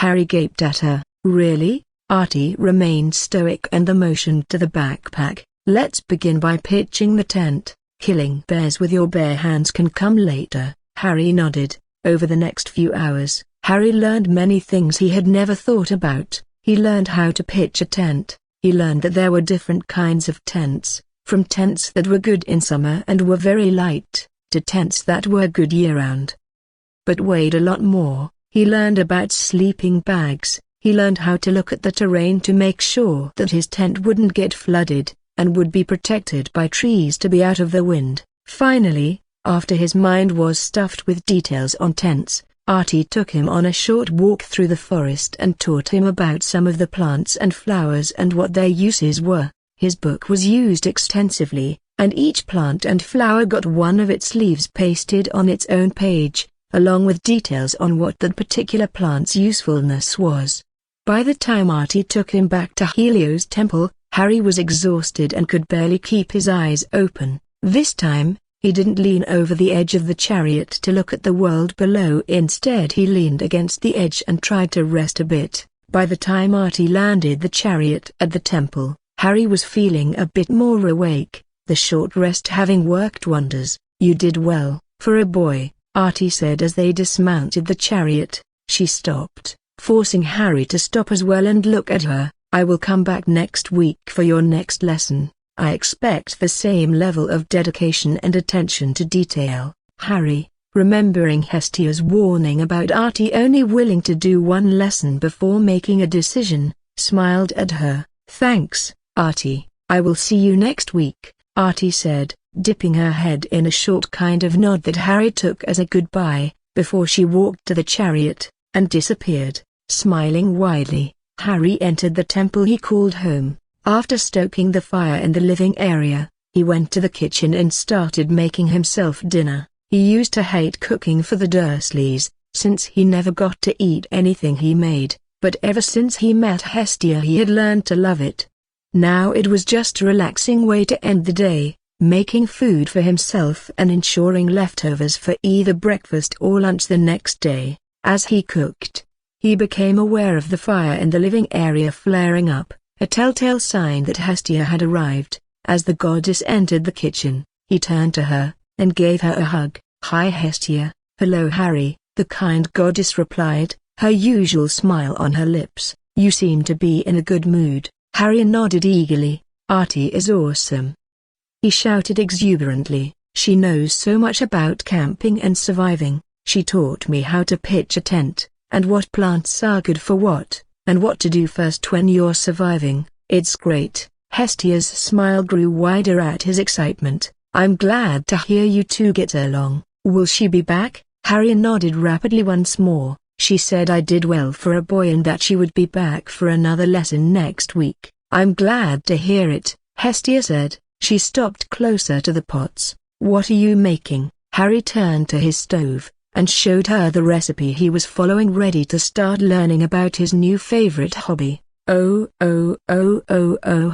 Harry gaped at her. "Really?" Artie remained stoic and motioned to the backpack. "Let's begin by pitching the tent. Killing bears with your bare hands can come later." Harry nodded. Over the next few hours, Harry learned many things he had never thought about. He learned how to pitch a tent. He learned that there were different kinds of tents, from tents that were good in summer and were very light, to tents that were good year-round, but weighed a lot more. He learned about sleeping bags. He learned how to look at the terrain to make sure that his tent wouldn't get flooded, and would be protected by trees to be out of the wind. Finally, after his mind was stuffed with details on tents, Artie took him on a short walk through the forest and taught him about some of the plants and flowers and what their uses were. His book was used extensively, and each plant and flower got one of its leaves pasted on its own page, along with details on what that particular plant's usefulness was. By the time Artie took him back to Helio's temple, Harry was exhausted and could barely keep his eyes open. This time, he didn't lean over the edge of the chariot to look at the world below. Instead he leaned against the edge and tried to rest a bit. By the time Artie landed the chariot at the temple, Harry was feeling a bit more awake, the short rest having worked wonders. "You did well, for a boy," Artie said as they dismounted the chariot. She stopped, forcing Harry to stop as well and look at her. "I will come back next week for your next lesson. I expect the same level of dedication and attention to detail." Harry, remembering Hestia's warning about Artie only willing to do one lesson before making a decision, smiled at her. "Thanks, Artie, I will see you next week," Artie said, dipping her head in a short kind of nod that Harry took as a goodbye, before she walked to the chariot, and disappeared. Smiling widely, Harry entered the temple he called home. After stoking the fire in the living area, he went to the kitchen and started making himself dinner. He used to hate cooking for the Dursleys, since he never got to eat anything he made, but ever since he met Hestia he had learned to love it. Now it was just a relaxing way to end the day, making food for himself and ensuring leftovers for either breakfast or lunch the next day. As he cooked, he became aware of the fire in the living area flaring up, a telltale sign that Hestia had arrived. As the goddess entered the kitchen, he turned to her, and gave her a hug. "Hi Hestia." "Hello Harry," the kind goddess replied, her usual smile on her lips. "You seem to be in a good mood." Harry nodded eagerly. "Artie is awesome," he shouted exuberantly. "She knows so much about camping and surviving. She taught me how to pitch a tent, and what plants are good for what, and what to do first when you're surviving. It's great." Hestia's smile grew wider at his excitement. "I'm glad to hear you two get along." "Will she be back?" Harry nodded rapidly once more. "She said I did well for a boy and that she would be back for another lesson next week." "I'm glad to hear it," Hestia said. She stopped closer to the pots. "What are you making?" Harry turned to his stove, and showed her the recipe he was following, ready to start learning about his new favorite hobby. Oh,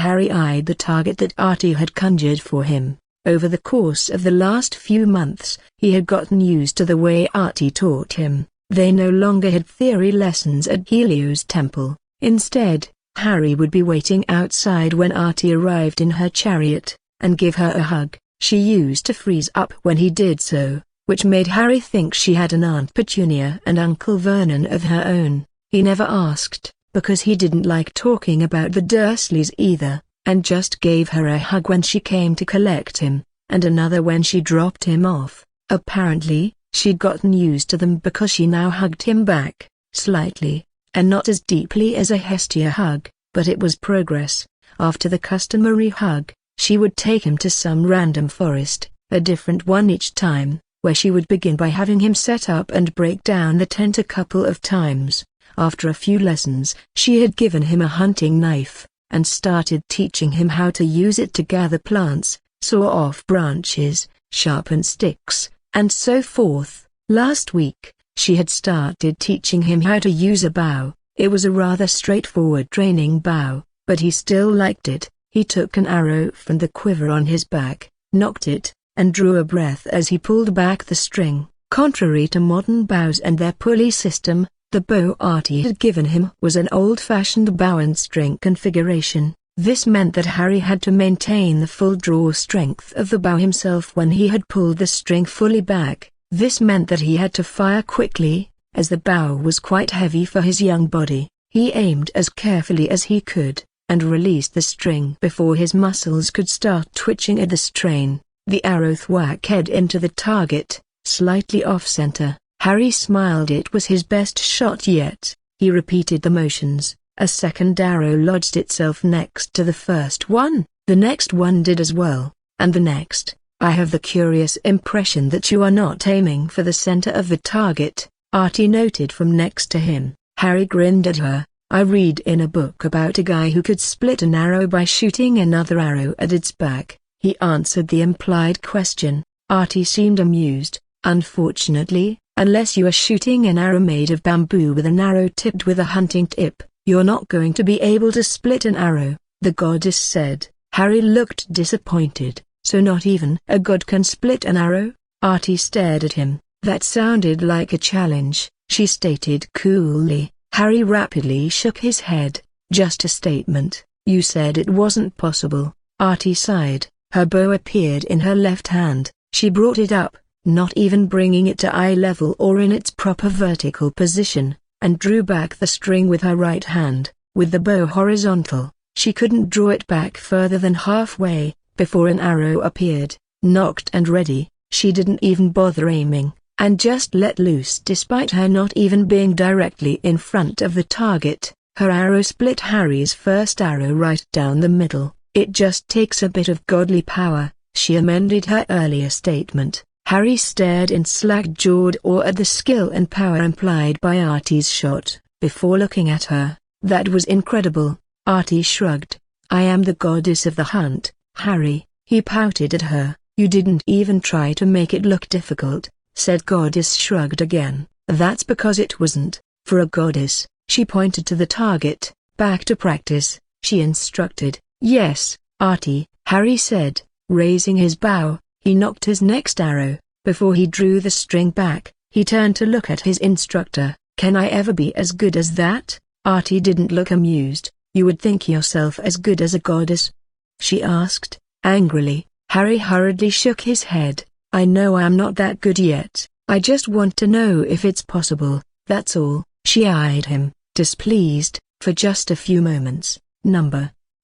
Harry eyed the target that Artie had conjured for him. Over the course of the last few months, he had gotten used to the way Artie taught him. They no longer had theory lessons at Helio's temple. Instead, Harry would be waiting outside when Artie arrived in her chariot, and give her a hug. She used to freeze up when he did so, which made Harry think she had an Aunt Petunia and Uncle Vernon of her own. He never asked, because he didn't like talking about the Dursleys either, and just gave her a hug when she came to collect him, and another when she dropped him off. Apparently, she'd gotten used to them because she now hugged him back, slightly, and not as deeply as a Hestia hug, but it was progress. After the customary hug, she would take him to some random forest, a different one each time, where she would begin by having him set up and break down the tent a couple of times. After a few lessons, she had given him a hunting knife, and started teaching him how to use it to gather plants, saw off branches, sharpen sticks, and so forth. Last week, she had started teaching him how to use a bow. It was a rather straightforward training bow, but he still liked it. He took an arrow from the quiver on his back, knocked it, and drew a breath as he pulled back the string. Contrary to modern bows and their pulley system, The bow Artie had given him was an old-fashioned bow and string configuration. This meant that Harry had to maintain the full draw strength of the bow himself when he had pulled the string fully back. This meant that he had to fire quickly, as the bow was quite heavy for his young body. He aimed as carefully as he could, and released the string before his muscles could start twitching at the strain. The arrow thwacked into the target, slightly off-center. Harry smiled. It was his best shot yet. He repeated the motions. A second arrow lodged itself next to the first one. The next one did as well, and the next. I have the curious impression that you are not aiming for the center of the target, Artie noted from next to him. Harry grinned at her. I read in a book about a guy who could split an arrow by shooting another arrow at its back. He answered the implied question. Artie seemed amused. Unfortunately, unless you are shooting an arrow made of bamboo with an arrow tipped with a hunting tip, you're not going to be able to split an arrow, the goddess said. Harry looked disappointed. So not even a god can split an arrow? Artie stared at him. That sounded like a challenge, she stated coolly. Harry rapidly shook his head. Just a statement. You said it wasn't possible. Artie sighed. Her bow appeared in her left hand. She brought it up, not even bringing it to eye level or in its proper vertical position, and drew back the string with her right hand. With the bow horizontal, she couldn't draw it back further than halfway, before an arrow appeared, nocked and ready. She didn't even bother aiming, and just let loose despite her not even being directly in front of the target. Her arrow split Harry's first arrow right down the middle. It just takes a bit of godly power, she amended her earlier statement. Harry stared in slack-jawed awe at the skill and power implied by Artie's shot, before looking at her. That was incredible. Artie shrugged. I am the goddess of the hunt, Harry. He pouted at her. You didn't even try to make it look difficult, said Goddess. Shrugged again. That's because it wasn't. For a goddess, she pointed to the target. Back to practice, she instructed. Yes, Artie, Harry said, raising his bow. He nocked his next arrow. Before he drew the string back, he turned to look at his instructor. Can I ever be as good as that? Artie didn't look amused. You would think yourself as good as a goddess? She asked, angrily. Harry hurriedly shook his head. I know I'm not that good yet. I just want to know if it's possible, that's all. She eyed him, displeased, for just a few moments.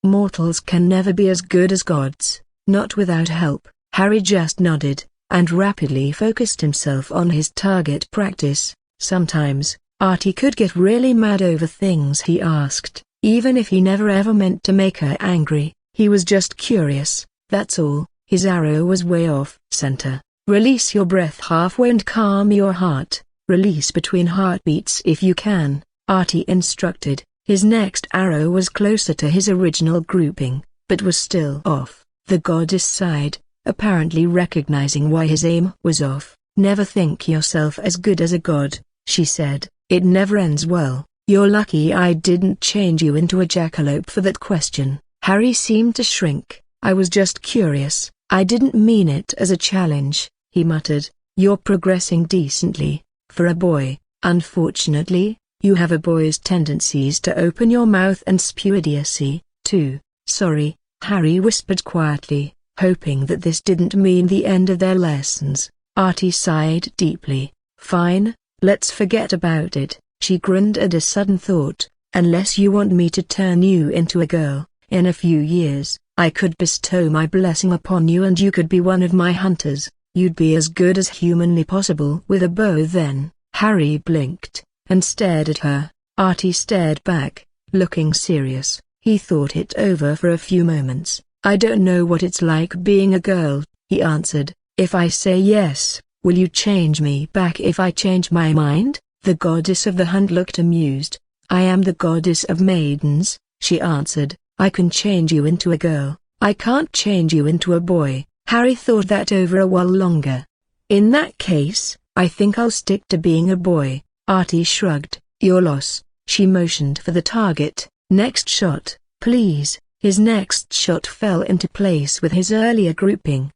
Mortals can never be as good as gods, not without help. Harry just nodded, and rapidly focused himself on his target practice. Sometimes, Artie could get really mad over things he asked, even if he never ever meant to make her angry. He was just curious, that's all. His arrow was way off center. Release your breath halfway and calm your heart. Release between heartbeats if you can, Artie instructed. His next arrow was closer to his original grouping, but was still off. The goddess sighed, apparently recognizing why his aim was off. Never think yourself as good as a god, she said. It never ends well. You're lucky I didn't change you into a jackalope for that question. Harry seemed to shrink. I was just curious. I didn't mean it as a challenge, he muttered. You're progressing decently, for a boy. Unfortunately, you have a boy's tendencies to open your mouth and spew idiocy, too. Sorry, Harry whispered quietly, hoping that this didn't mean the end of their lessons. Artie sighed deeply. Fine, let's forget about it. She grinned at a sudden thought. Unless you want me to turn you into a girl, in a few years, I could bestow my blessing upon you and you could be one of my hunters. You'd be as good as humanly possible with a bow then. Harry blinked, and stared at her. Artie stared back, looking serious. He thought it over for a few moments. I don't know what it's like being a girl, he answered. If I say yes, will you change me back if I change my mind? The goddess of the hunt looked amused. I am the goddess of maidens, she answered. I can change you into a girl. I can't change you into a boy. Harry thought that over a while longer. In that case, I think I'll stick to being a boy. Artie shrugged. Your loss. She motioned for the target. Next shot, please. His next shot fell into place with his earlier grouping.